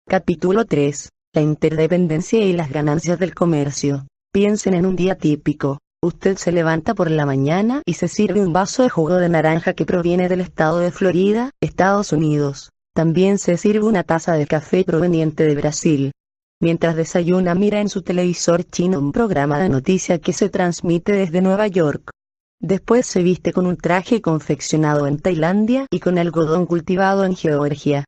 Capítulo 3. La interdependencia y las ganancias del comercio. Piensen en un día típico. Usted se levanta por la mañana y se sirve un vaso de jugo de naranja que proviene del estado de Florida, Estados Unidos. También se sirve una taza de café proveniente de Brasil. Mientras desayuna, mira en su televisor chino un programa de noticias que se transmite desde Nueva York. Después se viste con un traje confeccionado en Tailandia y con algodón cultivado en Georgia.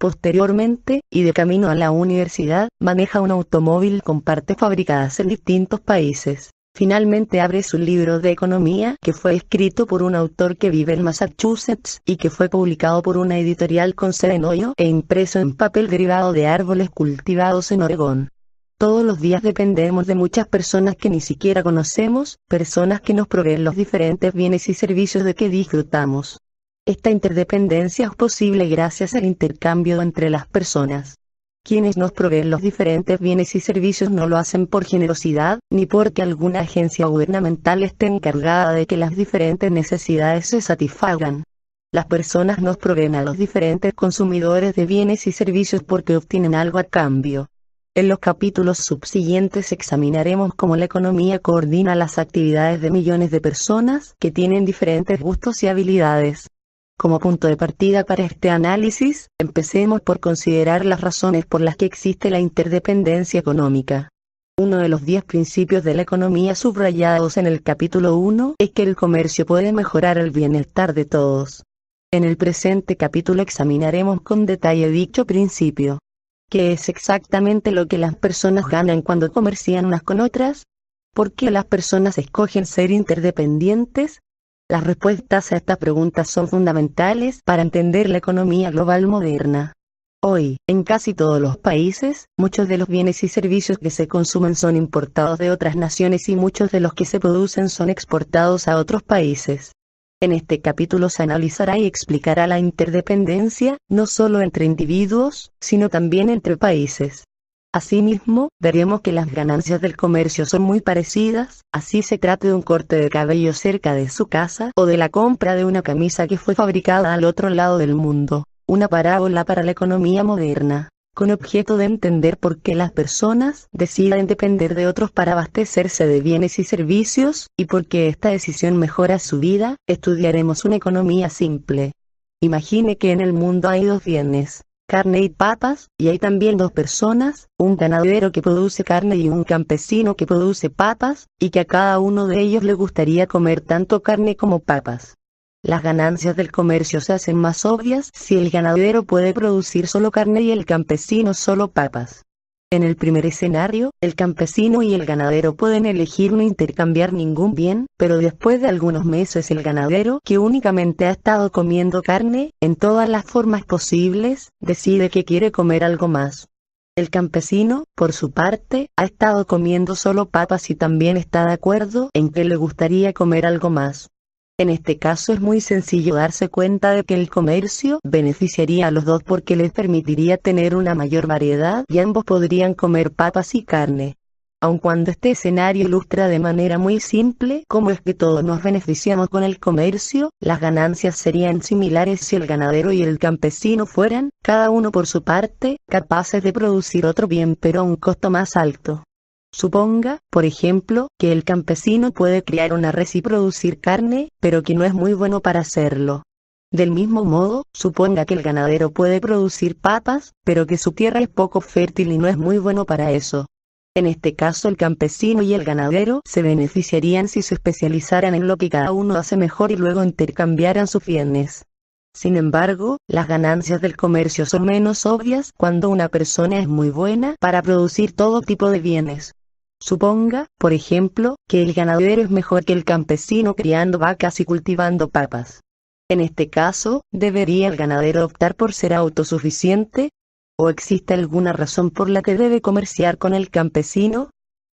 Posteriormente, y de camino a la universidad, maneja un automóvil con partes fabricadas en distintos países. Finalmente abre su libro de economía, que fue escrito por un autor que vive en Massachusetts, y que fue publicado por una editorial con sede en Ohio e impreso en papel derivado de árboles cultivados en Oregón. Todos los días dependemos de muchas personas que ni siquiera conocemos, personas que nos proveen los diferentes bienes y servicios de que disfrutamos. Esta interdependencia es posible gracias al intercambio entre las personas. Quienes nos proveen los diferentes bienes y servicios no lo hacen por generosidad, ni porque alguna agencia gubernamental esté encargada de que las diferentes necesidades se satisfagan. Las personas nos proveen a los diferentes consumidores de bienes y servicios porque obtienen algo a cambio. En los capítulos subsiguientes examinaremos cómo la economía coordina las actividades de millones de personas que tienen diferentes gustos y habilidades. Como punto de partida para este análisis, empecemos por considerar las razones por las que existe la interdependencia económica. Uno de los 10 principios de la economía subrayados en el capítulo 1 es que el comercio puede mejorar el bienestar de todos. En el presente capítulo examinaremos con detalle dicho principio. ¿Qué es exactamente lo que las personas ganan cuando comercian unas con otras? ¿Por qué las personas escogen ser interdependientes? Las respuestas a estas preguntas son fundamentales para entender la economía global moderna. Hoy, en casi todos los países, muchos de los bienes y servicios que se consumen son importados de otras naciones y muchos de los que se producen son exportados a otros países. En este capítulo se analizará y explicará la interdependencia, no solo entre individuos, sino también entre países. Asimismo, veremos que las ganancias del comercio son muy parecidas, así se trate de un corte de cabello cerca de su casa o de la compra de una camisa que fue fabricada al otro lado del mundo. Una parábola para la economía moderna, con objeto de entender por qué las personas deciden depender de otros para abastecerse de bienes y servicios, y por qué esta decisión mejora su vida. Estudiaremos una economía simple. Imagine que en el mundo hay dos bienes, carne y papas, y hay también dos personas, un ganadero que produce carne y un campesino que produce papas, y que a cada uno de ellos le gustaría comer tanto carne como papas. Las ganancias del comercio se hacen más obvias si el ganadero puede producir solo carne y el campesino solo papas. En el primer escenario, el campesino y el ganadero pueden elegir no intercambiar ningún bien, pero después de algunos meses el ganadero, que únicamente ha estado comiendo carne, en todas las formas posibles, decide que quiere comer algo más. El campesino, por su parte, ha estado comiendo solo papas y también está de acuerdo en que le gustaría comer algo más. En este caso es muy sencillo darse cuenta de que el comercio beneficiaría a los dos porque les permitiría tener una mayor variedad y ambos podrían comer papas y carne. Aun cuando este escenario ilustra de manera muy simple cómo es que todos nos beneficiamos con el comercio, las ganancias serían similares si el ganadero y el campesino fueran, cada uno por su parte, capaces de producir otro bien pero a un costo más alto. Suponga, por ejemplo, que el campesino puede criar una res y producir carne, pero que no es muy bueno para hacerlo. Del mismo modo, suponga que el ganadero puede producir papas, pero que su tierra es poco fértil y no es muy bueno para eso. En este caso el campesino y el ganadero se beneficiarían si se especializaran en lo que cada uno hace mejor y luego intercambiaran sus bienes. Sin embargo, las ganancias del comercio son menos obvias cuando una persona es muy buena para producir todo tipo de bienes. Suponga, por ejemplo, que el ganadero es mejor que el campesino criando vacas y cultivando papas. En este caso, ¿debería el ganadero optar por ser autosuficiente? ¿O existe alguna razón por la que debe comerciar con el campesino?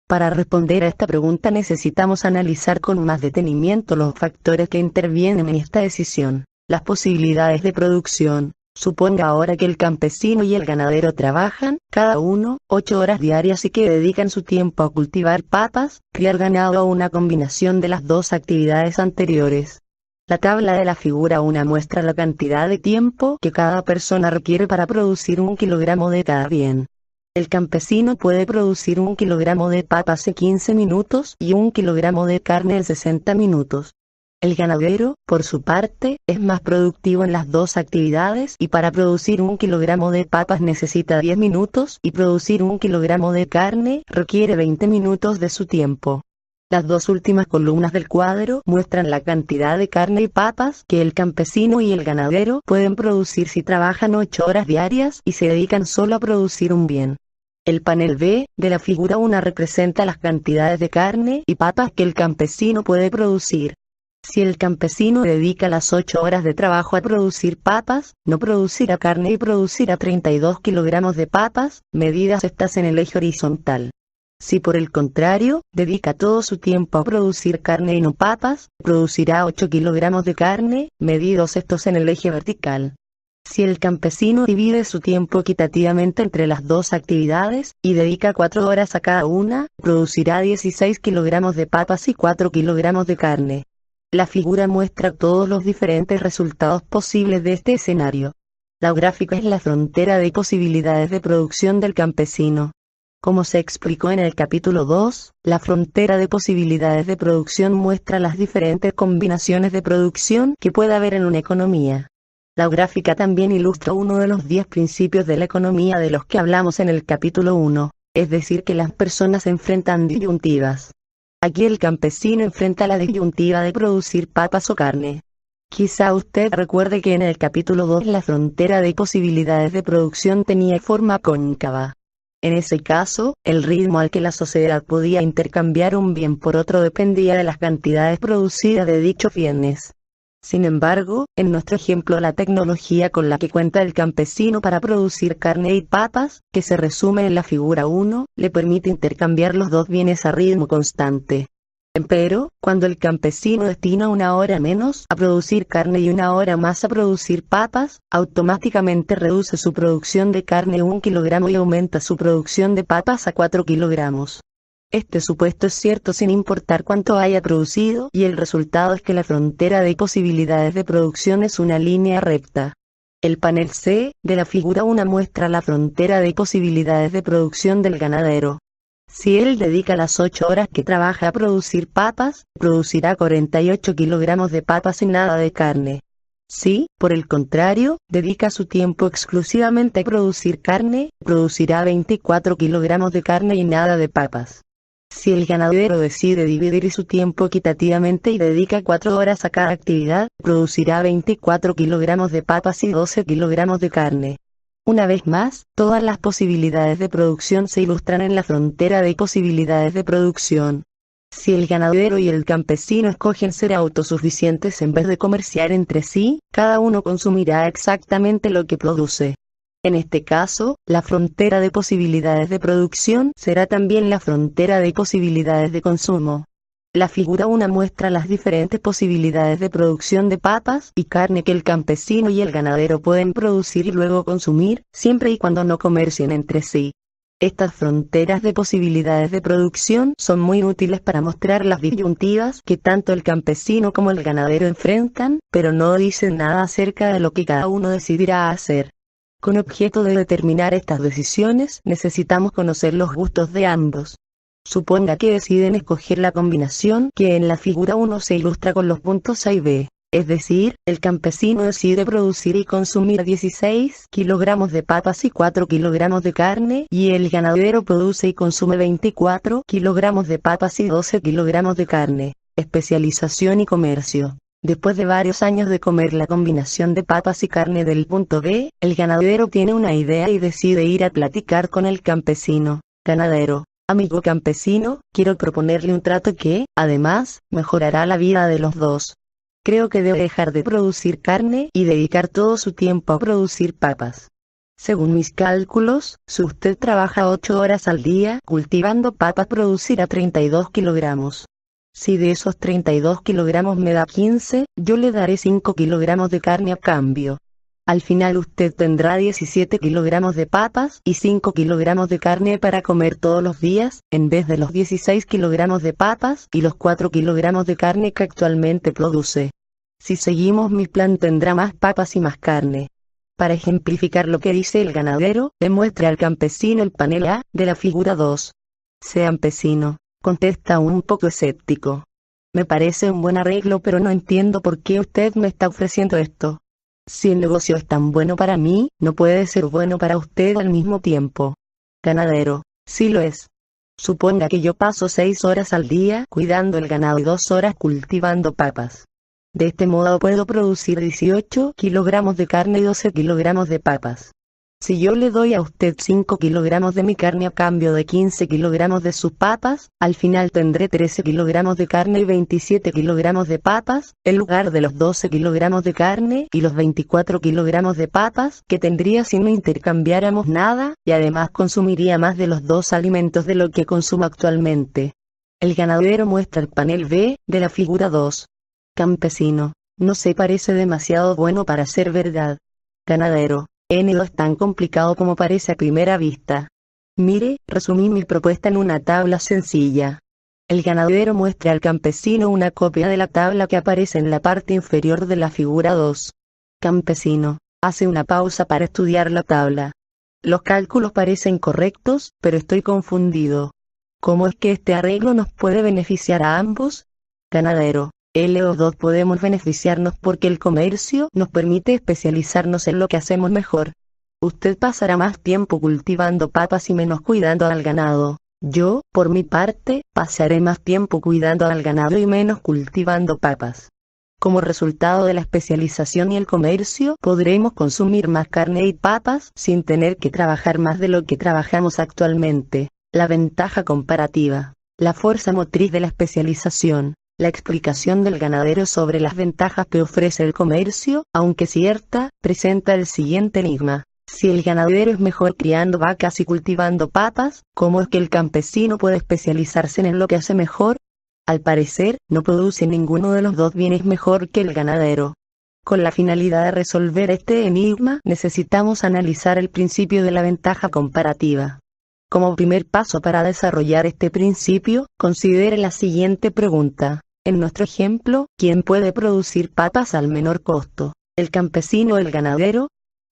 Para responder a esta pregunta necesitamos analizar con más detenimiento los factores que intervienen en esta decisión. Las posibilidades de producción. Suponga ahora que el campesino y el ganadero trabajan, cada uno, 8 horas diarias y que dedican su tiempo a cultivar papas, criar ganado o una combinación de las dos actividades anteriores. La tabla de la figura 1 muestra la cantidad de tiempo que cada persona requiere para producir 1 kilogramo de cada bien. El campesino puede producir 1 kilogramo de papas en 15 minutos y 1 kilogramo de carne en 60 minutos. El ganadero, por su parte, es más productivo en las dos actividades y para producir 1 kilogramo de papas necesita 10 minutos y producir 1 kilogramo de carne requiere 20 minutos de su tiempo. Las dos últimas columnas del cuadro muestran la cantidad de carne y papas que el campesino y el ganadero pueden producir si trabajan 8 horas diarias y se dedican solo a producir un bien. El panel B de la figura 1 representa las cantidades de carne y papas que el campesino puede producir. Si el campesino dedica las 8 horas de trabajo a producir papas, no producirá carne y producirá 32 kilogramos de papas, medidas estas en el eje horizontal. Si por el contrario, dedica todo su tiempo a producir carne y no papas, producirá 8 kilogramos de carne, medidos estos en el eje vertical. Si el campesino divide su tiempo equitativamente entre las dos actividades, y dedica 4 horas a cada una, producirá 16 kilogramos de papas y 4 kilogramos de carne. La figura muestra todos los diferentes resultados posibles de este escenario. La gráfica es la frontera de posibilidades de producción del campesino. Como se explicó en el capítulo 2, la frontera de posibilidades de producción muestra las diferentes combinaciones de producción que puede haber en una economía. La gráfica también ilustra uno de los 10 principios de la economía de los que hablamos en el capítulo 1, es decir que las personas enfrentan disyuntivas. Aquí el campesino enfrenta la disyuntiva de producir papas o carne. Quizá usted recuerde que en el capítulo 2 la frontera de posibilidades de producción tenía forma cóncava. En ese caso, el ritmo al que la sociedad podía intercambiar un bien por otro dependía de las cantidades producidas de dichos bienes. Sin embargo, en nuestro ejemplo la tecnología con la que cuenta el campesino para producir carne y papas, que se resume en la figura 1, le permite intercambiar los dos bienes a ritmo constante. Empero, cuando el campesino destina 1 hora menos a producir carne y 1 hora más a producir papas, automáticamente reduce su producción de carne 1 kilogramo y aumenta su producción de papas a 4 kilogramos. Este supuesto es cierto sin importar cuánto haya producido y el resultado es que la frontera de posibilidades de producción es una línea recta. El panel C de la figura 1 muestra la frontera de posibilidades de producción del ganadero. Si él dedica las 8 horas que trabaja a producir papas, producirá 48 kilogramos de papas y nada de carne. Si, por el contrario, dedica su tiempo exclusivamente a producir carne, producirá 24 kilogramos de carne y nada de papas. Si el ganadero decide dividir su tiempo equitativamente y dedica 4 horas a cada actividad, producirá 24 kilogramos de papas y 12 kilogramos de carne. Una vez más, todas las posibilidades de producción se ilustran en la frontera de posibilidades de producción. Si el ganadero y el campesino escogen ser autosuficientes en vez de comerciar entre sí, cada uno consumirá exactamente lo que produce. En este caso, la frontera de posibilidades de producción será también la frontera de posibilidades de consumo. La figura 1 muestra las diferentes posibilidades de producción de papas y carne que el campesino y el ganadero pueden producir y luego consumir, siempre y cuando no comercien entre sí. Estas fronteras de posibilidades de producción son muy útiles para mostrar las disyuntivas que tanto el campesino como el ganadero enfrentan, pero no dicen nada acerca de lo que cada uno decidirá hacer. Con objeto de determinar estas decisiones, necesitamos conocer los gustos de ambos. Suponga que deciden escoger la combinación que en la figura 1 se ilustra con los puntos A y B. Es decir, el campesino decide producir y consumir 16 kilogramos de papas y 4 kilogramos de carne, y el ganadero produce y consume 24 kilogramos de papas y 12 kilogramos de carne. Especialización y comercio. Después de varios años de comer la combinación de papas y carne del punto B, el ganadero tiene una idea y decide ir a platicar con el campesino. Ganadero. Amigo campesino, quiero proponerle un trato que, además, mejorará la vida de los dos. Creo que debe dejar de producir carne y dedicar todo su tiempo a producir papas. Según mis cálculos, si usted trabaja 8 horas al día cultivando papas producirá 32 kilogramos. Si de esos 32 kilogramos me da 15, yo le daré 5 kilogramos de carne a cambio. Al final usted tendrá 17 kilogramos de papas y 5 kilogramos de carne para comer todos los días, en vez de los 16 kilogramos de papas y los 4 kilogramos de carne que actualmente produce. Si seguimos mi plan tendrá más papas y más carne. Para ejemplificar lo que dice el ganadero, le muestra al campesino el panel A de la figura 2. Campesino, contesta un poco escéptico. Me parece un buen arreglo, pero no entiendo por qué usted me está ofreciendo esto. Si el negocio es tan bueno para mí, no puede ser bueno para usted al mismo tiempo. Ganadero, sí lo es. Suponga que yo paso 6 horas al día cuidando el ganado y 2 horas cultivando papas. De este modo puedo producir 18 kilogramos de carne y 12 kilogramos de papas. Si yo le doy a usted 5 kilogramos de mi carne a cambio de 15 kilogramos de sus papas, al final tendré 13 kilogramos de carne y 27 kilogramos de papas, en lugar de los 12 kilogramos de carne y los 24 kilogramos de papas que tendría si no intercambiáramos nada, y además consumiría más de los dos alimentos de lo que consumo actualmente. El ganadero muestra el panel B de la figura 2. Campesino, no se parece demasiado bueno para ser verdad. Ganadero, no es tan complicado como parece a primera vista. Mire, resumí mi propuesta en una tabla sencilla. El ganadero muestra al campesino una copia de la tabla que aparece en la parte inferior de la figura 2. Campesino, hace una pausa para estudiar la tabla. Los cálculos parecen correctos, pero estoy confundido. ¿Cómo es que este arreglo nos puede beneficiar a ambos? Ganadero, los dos podemos beneficiarnos porque el comercio nos permite especializarnos en lo que hacemos mejor. Usted pasará más tiempo cultivando papas y menos cuidando al ganado. Yo, por mi parte, pasaré más tiempo cuidando al ganado y menos cultivando papas. Como resultado de la especialización y el comercio, podremos consumir más carne y papas sin tener que trabajar más de lo que trabajamos actualmente. La ventaja comparativa. La fuerza motriz de la especialización. La explicación del ganadero sobre las ventajas que ofrece el comercio, aunque cierta, presenta el siguiente enigma. Si el ganadero es mejor criando vacas y cultivando papas, ¿cómo es que el campesino puede especializarse en lo que hace mejor? Al parecer, no produce ninguno de los dos bienes mejor que el ganadero. Con la finalidad de resolver este enigma, necesitamos analizar el principio de la ventaja comparativa. Como primer paso para desarrollar este principio, considere la siguiente pregunta. En nuestro ejemplo, ¿quién puede producir papas al menor costo? ¿El campesino o el ganadero?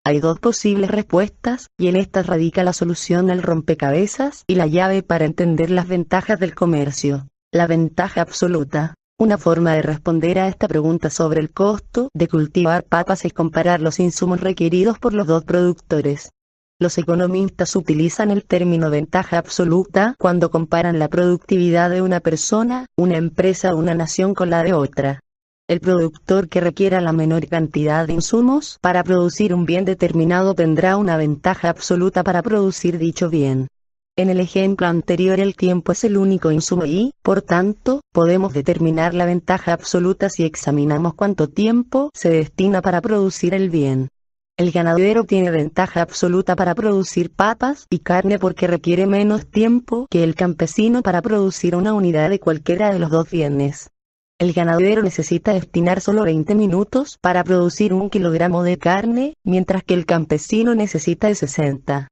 Hay dos posibles respuestas, y en estas radica la solución al rompecabezas y la llave para entender las ventajas del comercio. La ventaja absoluta. Una forma de responder a esta pregunta sobre el costo de cultivar papas es comparar los insumos requeridos por los dos productores. Los economistas utilizan el término ventaja absoluta cuando comparan la productividad de una persona, una empresa o una nación con la de otra. El productor que requiera la menor cantidad de insumos para producir un bien determinado tendrá una ventaja absoluta para producir dicho bien. En el ejemplo anterior el tiempo es el único insumo y, por tanto, podemos determinar la ventaja absoluta si examinamos cuánto tiempo se destina para producir el bien. El ganadero tiene ventaja absoluta para producir papas y carne porque requiere menos tiempo que el campesino para producir una unidad de cualquiera de los dos bienes. El ganadero necesita destinar solo 20 minutos para producir 1 kilogramo de carne, mientras que el campesino necesita de 60.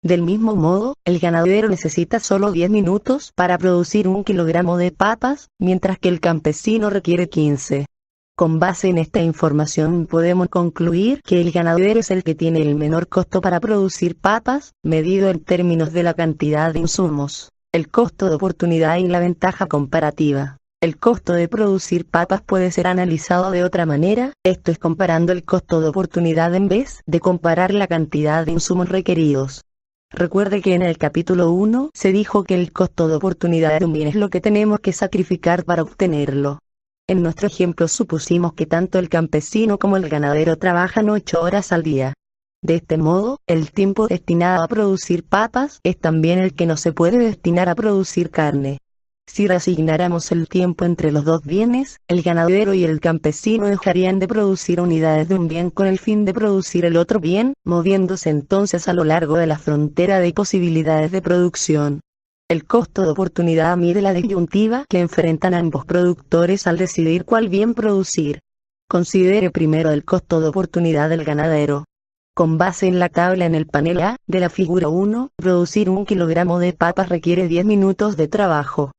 Del mismo modo, el ganadero necesita solo 10 minutos para producir 1 kilogramo de papas, mientras que el campesino requiere 15. Con base en esta información podemos concluir que el ganadero es el que tiene el menor costo para producir papas, medido en términos de la cantidad de insumos, el costo de oportunidad y la ventaja comparativa. El costo de producir papas puede ser analizado de otra manera, esto es comparando el costo de oportunidad en vez de comparar la cantidad de insumos requeridos. Recuerde que en el capítulo 1 se dijo que el costo de oportunidad de un bien es lo que tenemos que sacrificar para obtenerlo. En nuestro ejemplo supusimos que tanto el campesino como el ganadero trabajan 8 horas al día. De este modo, el tiempo destinado a producir papas es también el que no se puede destinar a producir carne. Si reasignáramos el tiempo entre los dos bienes, el ganadero y el campesino dejarían de producir unidades de un bien con el fin de producir el otro bien, moviéndose entonces a lo largo de la frontera de posibilidades de producción. El costo de oportunidad mide la disyuntiva que enfrentan ambos productores al decidir cuál bien producir. Considere primero el costo de oportunidad del ganadero. Con base en la tabla en el panel A de la figura 1, producir 1 kilogramo de papas requiere 10 minutos de trabajo.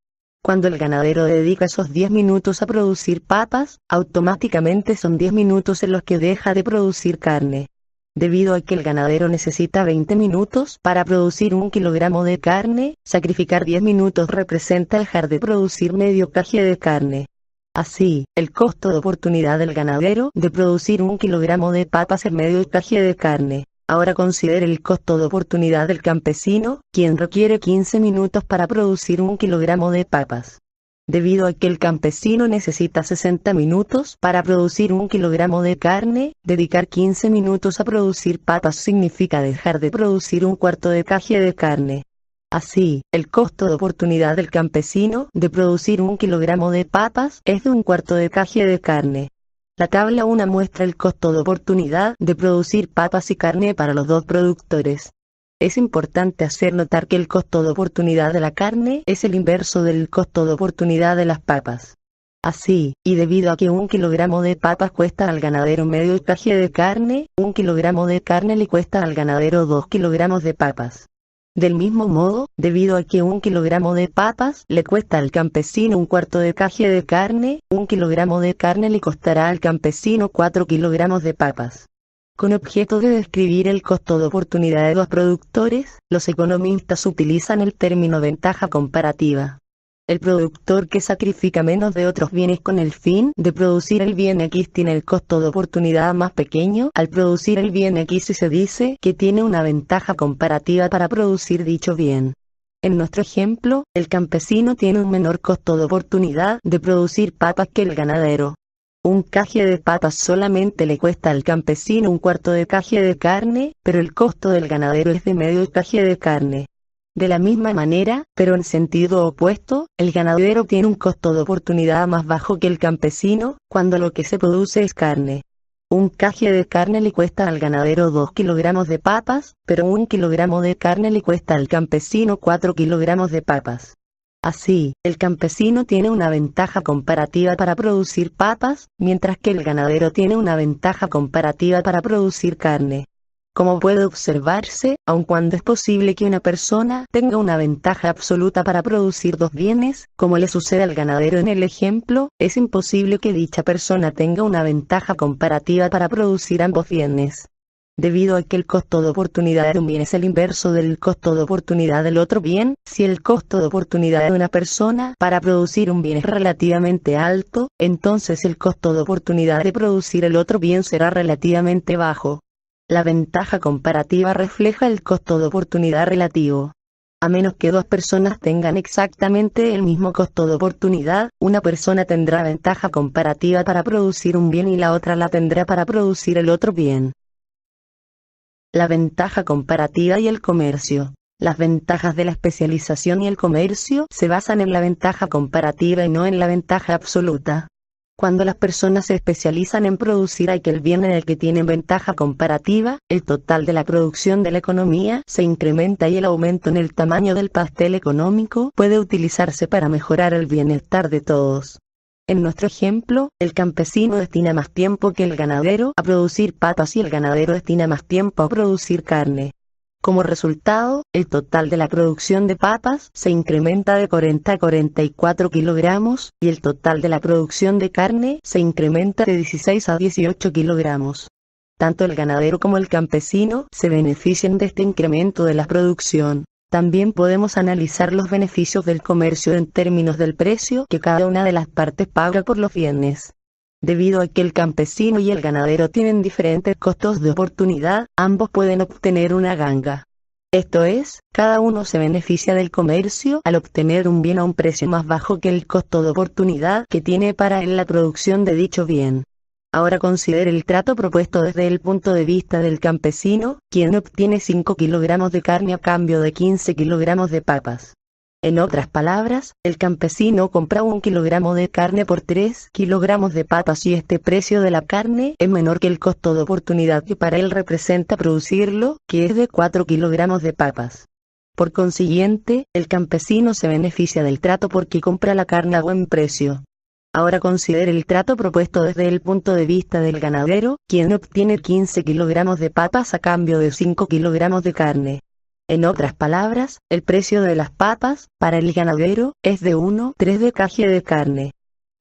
Cuando el ganadero dedica esos 10 minutos a producir papas, automáticamente son 10 minutos en los que deja de producir carne. Debido a que el ganadero necesita 20 minutos para producir 1 kilogramo de carne, sacrificar 10 minutos representa dejar de producir medio kg de carne. Así, el costo de oportunidad del ganadero de producir 1 kilogramo de papas es medio kg de carne. Ahora considere el costo de oportunidad del campesino, quien requiere 15 minutos para producir 1 kilogramo de papas. Debido a que el campesino necesita 60 minutos para producir 1 kilogramo de carne, dedicar 15 minutos a producir papas significa dejar de producir 1/4 de kg de carne. Así, el costo de oportunidad del campesino de producir 1 kilogramo de papas es de 1/4 de kg de carne. La tabla 1 muestra el costo de oportunidad de producir papas y carne para los dos productores. Es importante hacer notar que el costo de oportunidad de la carne es el inverso del costo de oportunidad de las papas. Así, y debido a que 1 kilogramo de papas cuesta al ganadero medio kg de carne, 1 kilogramo de carne le cuesta al ganadero 2 kilogramos de papas. Del mismo modo, debido a que 1 kilogramo de papas le cuesta al campesino 1/4 de kg de carne, 1 kilogramo de carne le costará al campesino 4 kilogramos de papas. Con objeto de describir el costo de oportunidad de dos productores, los economistas utilizan el término ventaja comparativa. El productor que sacrifica menos de otros bienes con el fin de producir el bien X tiene el costo de oportunidad más pequeño al producir el bien X y se dice que tiene una ventaja comparativa para producir dicho bien. En nuestro ejemplo, el campesino tiene un menor costo de oportunidad de producir papas que el ganadero. 1 kg de papas solamente le cuesta al campesino 1/4 de kg de carne, pero el costo del ganadero es de medio kg de carne. De la misma manera, pero en sentido opuesto, el ganadero tiene un costo de oportunidad más bajo que el campesino, cuando lo que se produce es carne. 1 kg de carne le cuesta al ganadero 2 kilogramos de papas, pero 1 kilogramo de carne le cuesta al campesino 4 kilogramos de papas. Así, el campesino tiene una ventaja comparativa para producir papas, mientras que el ganadero tiene una ventaja comparativa para producir carne. Como puede observarse, aun cuando es posible que una persona tenga una ventaja absoluta para producir dos bienes, como le sucede al ganadero en el ejemplo, es imposible que dicha persona tenga una ventaja comparativa para producir ambos bienes. Debido a que el costo de oportunidad de un bien es el inverso del costo de oportunidad del otro bien, si el costo de oportunidad de una persona para producir un bien es relativamente alto, entonces el costo de oportunidad de producir el otro bien será relativamente bajo. La ventaja comparativa refleja el costo de oportunidad relativo. A menos que dos personas tengan exactamente el mismo costo de oportunidad, una persona tendrá ventaja comparativa para producir un bien y la otra la tendrá para producir el otro bien. La ventaja comparativa y el comercio. Las ventajas de la especialización y el comercio se basan en la ventaja comparativa y no en la ventaja absoluta. Cuando las personas se especializan en producir aquel bien en el que tienen ventaja comparativa, el total de la producción de la economía se incrementa y el aumento en el tamaño del pastel económico puede utilizarse para mejorar el bienestar de todos. En nuestro ejemplo, el campesino destina más tiempo que el ganadero a producir papas y el ganadero destina más tiempo a producir carne. Como resultado, el total de la producción de papas se incrementa de 40 a 44 kilogramos, y el total de la producción de carne se incrementa de 16 a 18 kilogramos. Tanto el ganadero como el campesino se benefician de este incremento de la producción. También podemos analizar los beneficios del comercio en términos del precio que cada una de las partes paga por los bienes. Debido a que el campesino y el ganadero tienen diferentes costos de oportunidad, ambos pueden obtener una ganga. Esto es, cada uno se beneficia del comercio al obtener un bien a un precio más bajo que el costo de oportunidad que tiene para él la producción de dicho bien. Ahora considere el trato propuesto desde el punto de vista del campesino, quien obtiene 5 kilogramos de carne a cambio de 15 kilogramos de papas. En otras palabras, el campesino compra 1 kilogramo de carne por 3 kilogramos de papas y este precio de la carne es menor que el costo de oportunidad que para él representa producirlo, que es de 4 kilogramos de papas. Por consiguiente, el campesino se beneficia del trato porque compra la carne a buen precio. Ahora considere el trato propuesto desde el punto de vista del ganadero, quien obtiene 15 kilogramos de papas a cambio de 5 kilogramos de carne. En otras palabras, el precio de las papas, para el ganadero, es de 1,3 de kg de carne.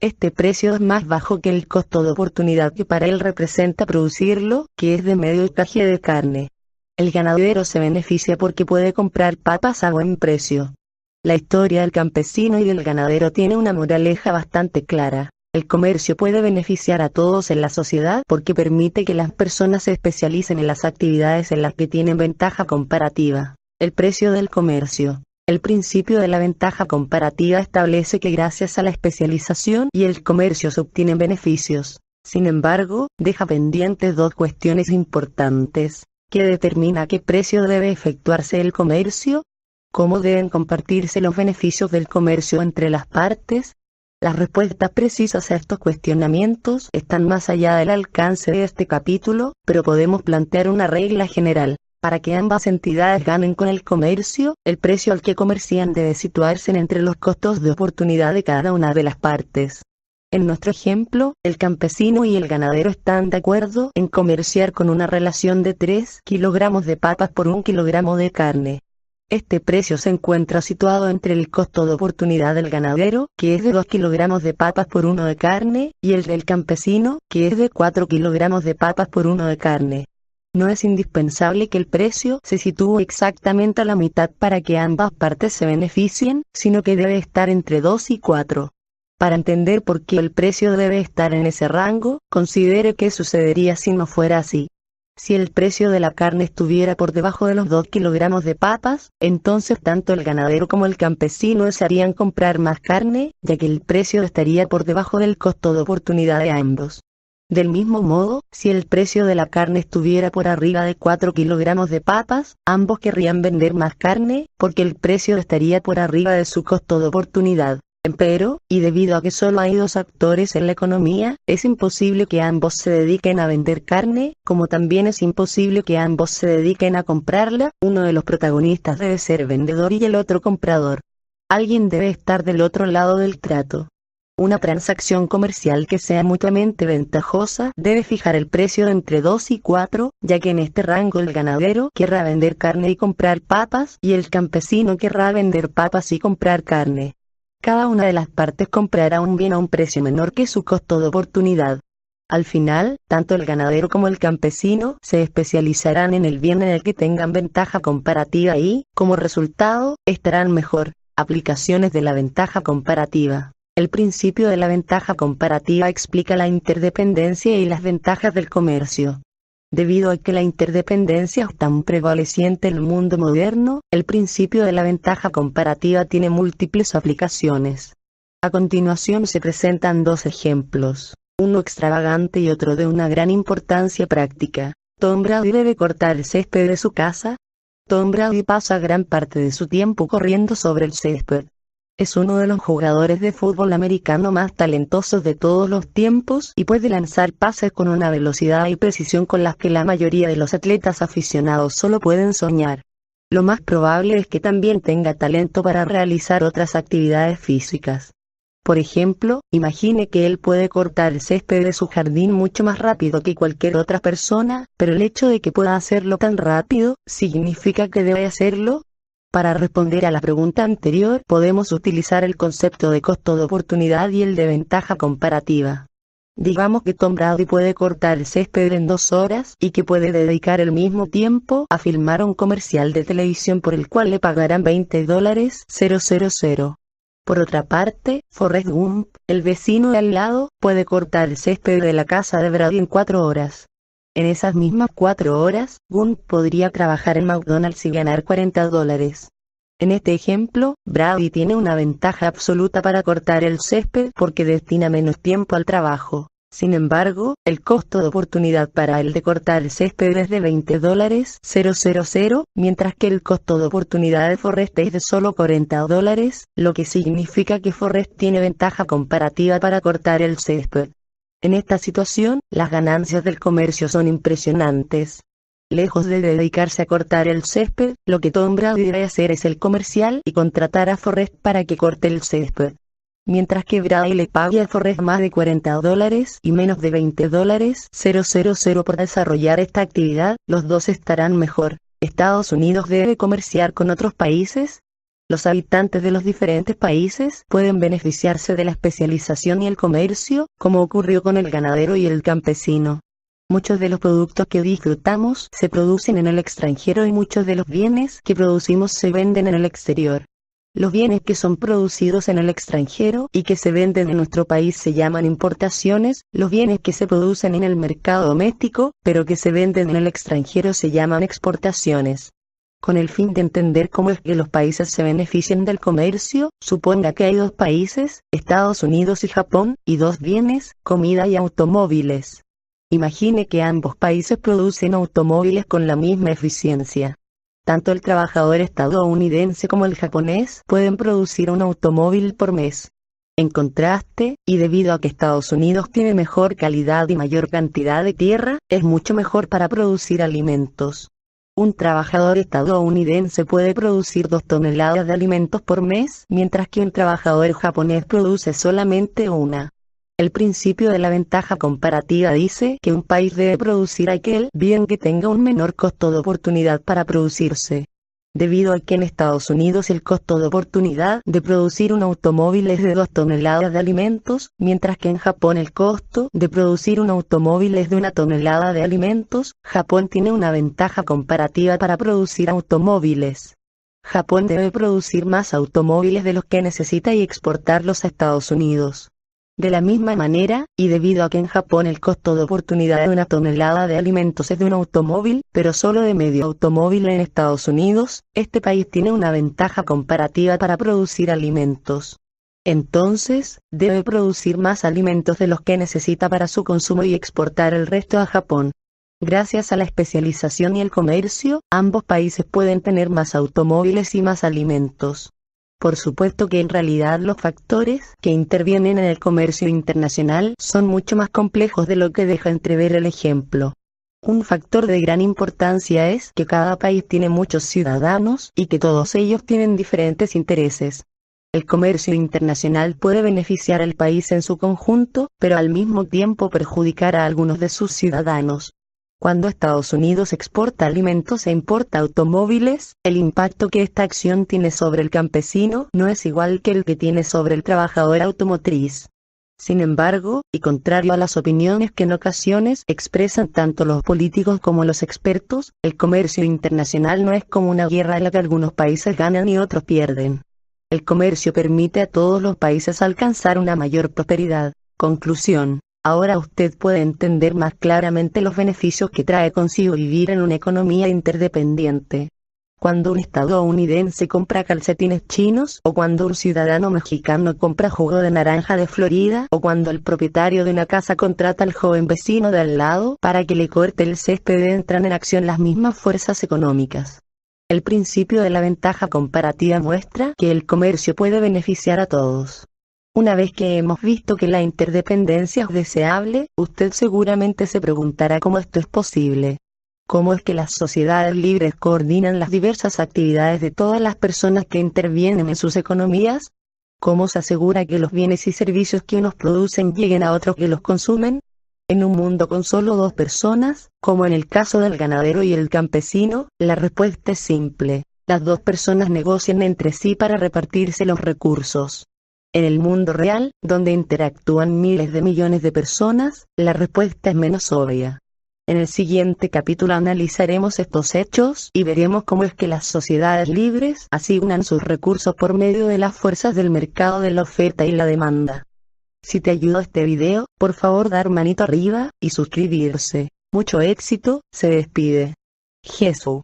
Este precio es más bajo que el costo de oportunidad que para él representa producirlo, que es de medio kg de carne. El ganadero se beneficia porque puede comprar papas a buen precio. La historia del campesino y del ganadero tiene una moraleja bastante clara. El comercio puede beneficiar a todos en la sociedad porque permite que las personas se especialicen en las actividades en las que tienen ventaja comparativa. El precio del comercio. El principio de la ventaja comparativa establece que gracias a la especialización y el comercio se obtienen beneficios. Sin embargo, deja pendientes dos cuestiones importantes. ¿Qué determina a qué precio debe efectuarse el comercio? ¿Cómo deben compartirse los beneficios del comercio entre las partes? Las respuestas precisas a estos cuestionamientos están más allá del alcance de este capítulo, pero podemos plantear una regla general. Para que ambas entidades ganen con el comercio, el precio al que comercian debe situarse entre los costos de oportunidad de cada una de las partes. En nuestro ejemplo, el campesino y el ganadero están de acuerdo en comerciar con una relación de 3 kilogramos de papas por 1 kilogramo de carne. Este precio se encuentra situado entre el costo de oportunidad del ganadero, que es de 2 kilogramos de papas por 1 de carne, y el del campesino, que es de 4 kilogramos de papas por 1 de carne. No es indispensable que el precio se sitúe exactamente a la mitad para que ambas partes se beneficien, sino que debe estar entre 2 y 4. Para entender por qué el precio debe estar en ese rango, considere qué sucedería si no fuera así. Si el precio de la carne estuviera por debajo de los 2 kilogramos de papas, entonces tanto el ganadero como el campesino desearían comprar más carne, ya que el precio estaría por debajo del costo de oportunidad de ambos. Del mismo modo, si el precio de la carne estuviera por arriba de 4 kilogramos de papas, ambos querrían vender más carne, porque el precio estaría por arriba de su costo de oportunidad. Empero, y debido a que solo hay dos actores en la economía, es imposible que ambos se dediquen a vender carne, como también es imposible que ambos se dediquen a comprarla. Uno de los protagonistas debe ser vendedor y el otro comprador. Alguien debe estar del otro lado del trato. Una transacción comercial que sea mutuamente ventajosa debe fijar el precio entre 2 y 4, ya que en este rango el ganadero querrá vender carne y comprar papas, y el campesino querrá vender papas y comprar carne. Cada una de las partes comprará un bien a un precio menor que su costo de oportunidad. Al final, tanto el ganadero como el campesino se especializarán en el bien en el que tengan ventaja comparativa y, como resultado, estarán mejor. Aplicaciones de la ventaja comparativa. El principio de la ventaja comparativa explica la interdependencia y las ventajas del comercio. Debido a que la interdependencia es tan prevaleciente en el mundo moderno, el principio de la ventaja comparativa tiene múltiples aplicaciones. A continuación se presentan dos ejemplos, uno extravagante y otro de una gran importancia práctica. Tom Brady debe cortar el césped de su casa. Tom Brady pasa gran parte de su tiempo corriendo sobre el césped. Es uno de los jugadores de fútbol americano más talentosos de todos los tiempos y puede lanzar pases con una velocidad y precisión con las que la mayoría de los atletas aficionados solo pueden soñar. Lo más probable es que también tenga talento para realizar otras actividades físicas. Por ejemplo, imagine que él puede cortar el césped de su jardín mucho más rápido que cualquier otra persona, pero el hecho de que pueda hacerlo tan rápido, ¿significa que debe hacerlo? Para responder a la pregunta anterior, podemos utilizar el concepto de costo de oportunidad y el de ventaja comparativa. Digamos que Tom Brady puede cortar el césped en 2 horas y que puede dedicar el mismo tiempo a filmar un comercial de televisión por el cual le pagarán $20,000. Por otra parte, Forrest Gump, el vecino de al lado, puede cortar el césped de la casa de Brady en 4 horas. En esas mismas 4 horas, Gump podría trabajar en McDonald's y ganar $40. En este ejemplo, Brady tiene una ventaja absoluta para cortar el césped porque destina menos tiempo al trabajo. Sin embargo, el costo de oportunidad para él de cortar el césped es de $20,000, mientras que el costo de oportunidad de Forrest es de solo $40, lo que significa que Forrest tiene ventaja comparativa para cortar el césped. En esta situación, las ganancias del comercio son impresionantes. Lejos de dedicarse a cortar el césped, lo que Tom Brady debe hacer es el comercial y contratar a Forrest para que corte el césped. Mientras que Brady le pague a Forrest más de $40 y menos de $20,000 por desarrollar esta actividad, los dos estarán mejor. ¿Estados Unidos debe comerciar con otros países? Los habitantes de los diferentes países pueden beneficiarse de la especialización y el comercio, como ocurrió con el ganadero y el campesino. Muchos de los productos que disfrutamos se producen en el extranjero y muchos de los bienes que producimos se venden en el exterior. Los bienes que son producidos en el extranjero y que se venden en nuestro país se llaman importaciones, los bienes que se producen en el mercado doméstico, pero que se venden en el extranjero se llaman exportaciones. Con el fin de entender cómo es que los países se benefician del comercio, suponga que hay dos países, Estados Unidos y Japón, y dos bienes, comida y automóviles. Imagine que ambos países producen automóviles con la misma eficiencia. Tanto el trabajador estadounidense como el japonés pueden producir un automóvil por mes. En contraste, y debido a que Estados Unidos tiene mejor calidad y mayor cantidad de tierra, es mucho mejor para producir alimentos. Un trabajador estadounidense puede producir 2 toneladas de alimentos por mes, mientras que un trabajador japonés produce solamente 1. El principio de la ventaja comparativa dice que un país debe producir aquel bien que tenga un menor costo de oportunidad para producirse. Debido a que en Estados Unidos el costo de oportunidad de producir un automóvil es de 2 toneladas de alimentos, mientras que en Japón el costo de producir un automóvil es de 1 tonelada de alimentos, Japón tiene una ventaja comparativa para producir automóviles. Japón debe producir más automóviles de los que necesita y exportarlos a Estados Unidos. De la misma manera, y debido a que en Japón el costo de oportunidad de 1 tonelada de alimentos es de un automóvil, pero solo de medio automóvil en Estados Unidos, este país tiene una ventaja comparativa para producir alimentos. Entonces, debe producir más alimentos de los que necesita para su consumo y exportar el resto a Japón. Gracias a la especialización y el comercio, ambos países pueden tener más automóviles y más alimentos. Por supuesto que en realidad los factores que intervienen en el comercio internacional son mucho más complejos de lo que deja entrever el ejemplo. Un factor de gran importancia es que cada país tiene muchos ciudadanos y que todos ellos tienen diferentes intereses. El comercio internacional puede beneficiar al país en su conjunto, pero al mismo tiempo perjudicar a algunos de sus ciudadanos. Cuando Estados Unidos exporta alimentos e importa automóviles, el impacto que esta acción tiene sobre el campesino no es igual que el que tiene sobre el trabajador automotriz. Sin embargo, y contrario a las opiniones que en ocasiones expresan tanto los políticos como los expertos, el comercio internacional no es como una guerra en la que algunos países ganan y otros pierden. El comercio permite a todos los países alcanzar una mayor prosperidad. Conclusión. Ahora usted puede entender más claramente los beneficios que trae consigo vivir en una economía interdependiente. Cuando un estadounidense compra calcetines chinos, o cuando un ciudadano mexicano compra jugo de naranja de Florida, o cuando el propietario de una casa contrata al joven vecino de al lado para que le corte el césped, entran en acción las mismas fuerzas económicas. El principio de la ventaja comparativa muestra que el comercio puede beneficiar a todos. Una vez que hemos visto que la interdependencia es deseable, usted seguramente se preguntará cómo esto es posible. ¿Cómo es que las sociedades libres coordinan las diversas actividades de todas las personas que intervienen en sus economías? ¿Cómo se asegura que los bienes y servicios que unos producen lleguen a otros que los consumen? En un mundo con solo 2 personas, como en el caso del ganadero y el campesino, la respuesta es simple. Las 2 personas negocian entre sí para repartirse los recursos. En el mundo real, donde interactúan miles de millones de personas, la respuesta es menos obvia. En el siguiente capítulo analizaremos estos hechos y veremos cómo es que las sociedades libres asignan sus recursos por medio de las fuerzas del mercado de la oferta y la demanda. Si te ayudó este video, por favor dar manito arriba y suscribirse. Mucho éxito, se despide Jesús.